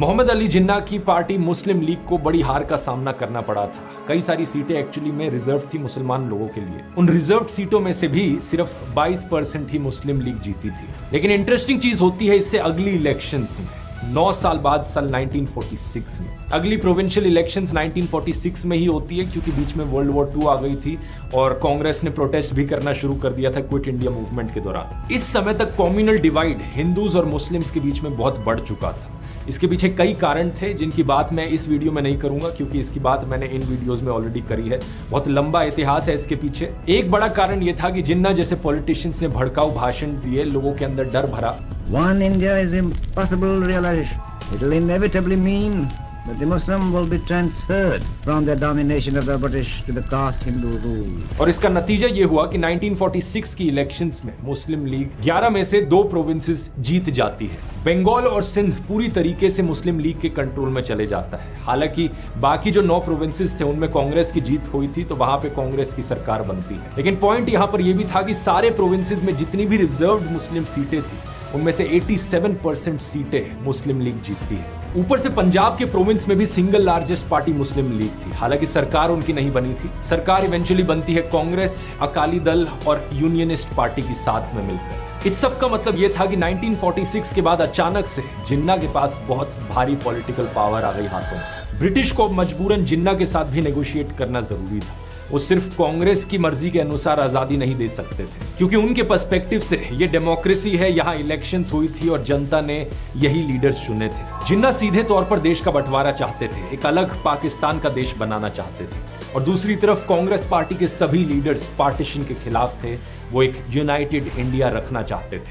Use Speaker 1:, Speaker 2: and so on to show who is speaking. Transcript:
Speaker 1: मोहम्मद अली जिन्ना की पार्टी मुस्लिम लीग को बड़ी हार का सामना करना पड़ा था। कई सारी सीटें एक्चुअली में रिजर्व थी मुसलमान लोगों के लिए। उन रिजर्व सीटों में से भी सिर्फ 22% ही मुस्लिम लीग जीती थी। लेकिन इंटरेस्टिंग चीज होती है इससे अगली इलेक्शंस में 9 साल बाद साल 1946 में। अगली प्रोविंशियल इलेक्शंस 1946 में ही होती है क्योंकि बीच में वर्ल्ड वॉर 2 आ गई थी और कांग्रेस ने प्रोटेस्ट भी करना शुरू कर दिया था क्विट इंडिया मूवमेंट के दौरान। इस समय तक कम्युनल डिवाइड हिंदूज और मुस्लिम्स के बीच में बहुत बढ़ चुका था। इसके पीछे कई कारण थे जिनकी बात मैं इस वीडियो में नहीं करूंगा क्योंकि इसकी बात मैंने इन वीडियोस में ऑलरेडी करी है। बहुत लंबा इतिहास है इसके पीछे। एक बड़ा कारण यह था कि जिन्ना जैसे पॉलिटिशियंस ने भड़काऊ भाषण दिए, लोगों के अंदर डर भरा।
Speaker 2: One India is impossible realization. It will inevitably mean that the Muslim will be transferred from the domination of the British to the caste Hindu rule.
Speaker 1: और इसका नतीजा ये हुआ कि 1946 की इलेक्शंस में मुस्लिम लीग 11 में से 2 प्रोविंसेस जीत जाती है। बंगाल और सिंध पूरी तरीके से मुस्लिम लीग के कंट्रोल में चले जाता है। हालांकि बाकी जो 9 प्रोविंसेस थे उनमें कांग्रेस की जीत हुई थी तो वहां पे कांग्रेस की सरकार बनती है। लेकिन पॉइंट यहां पर यह भी था कि सारे प्रोविंसेस में जितनी भी रिजर्व्ड मुस्लिम सीटें थी उनमें से 87% सीटें मुस्लिम लीग जीतती है। ऊपर से पंजाब के प्रोविंस में भी सिंगल लार्जेस्ट पार्टी मुस्लिम लीग थी। हालांकि सरकार उनकी नहीं बनी थी। सरकार इवेंचुअली बनती है कांग्रेस, अकाली दल और यूनियनिस्ट पार्टी की साथ में मिलकर। इस सब का मतलब यह था कि 1946 के बाद अचानक से जिन्ना के पास बहुत भारी पॉलिटिकल पावर आ गई हाथों में। ब्रिटिश को मजबूरन जिन्ना के साथ भी नेगोशिएट करना जरूरी था। वो सिर्फ कांग्रेस की मर्जी के अनुसार आजादी नहीं दे सकते थे क्योंकि उनके पर्सपेक्टिव से ये डेमोक्रेसी है, यहाँ इलेक्शंस हुई थी और जनता ने यही लीडर्स चुने थे। जिन्ना सीधे तौर पर देश का बंटवारा चाहते थे, एक अलग पाकिस्तान का देश बनाना चाहते थे। और दूसरी तरफ कांग्रेस पार्टी के सभी लीडर्स पार्टीशन के खिलाफ थे, वो एक यूनाइटेड इंडिया रखना चाहते थे।